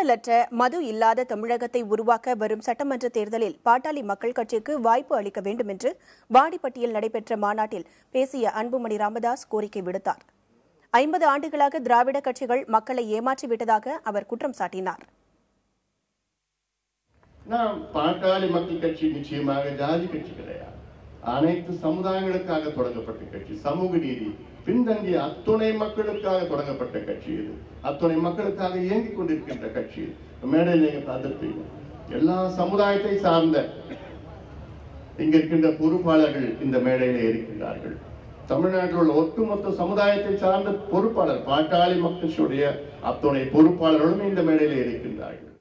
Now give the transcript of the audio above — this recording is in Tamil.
ஊழலற்ற மது இல்லாத தமிழகத்தை உருவாக்க வரும் சட்டமன்ற தேர்தலில் பாட்டாளி மக்கள் கட்சிக்கு வாய்ப்பு அளிக்க வேண்டும் என்று வாடிப்பட்டியில் நடைபெற்ற மாநாட்டில் பேசிய அன்புமணி ராமதாஸ் கோரிக்கை விடுத்தார். 50 ஆண்டுகளாக திராவிட கட்சிகள் மக்களை ஏமாற்றிவிட்டதாக அவர் குற்றம் சாட்டினார். பாட்டாளி மக்கள் கட்சி நிச்சயமாக ஜாதி கட்சி கிடையாது. அனைத்து சமுதாயங்களுக்காக தொடங்கப்பட்ட கட்சி, சமூக நீதி பின்தங்கிய அத்துணை மக்களுக்காக தொடங்கப்பட்ட கட்சி இது. அத்துணை மக்களுக்காக இயங்கிக் கொண்டிருக்கின்ற கட்சி. மேடையில் நீங்க பார்த்திருப்பீங்க, எல்லா சமுதாயத்தை சார்ந்த இங்க இருக்கின்ற பொறுப்பாளர்கள் இந்த மேடையில இருக்கின்றார்கள். தமிழ்நாட்டில் உள்ள ஒட்டுமொத்த சமுதாயத்தை சார்ந்த பொறுப்பாளர், பாட்டாளி மக்களுடைய அத்துணை பொறுப்பாளர்களும் இந்த மேடையில இருக்கின்றார்கள்.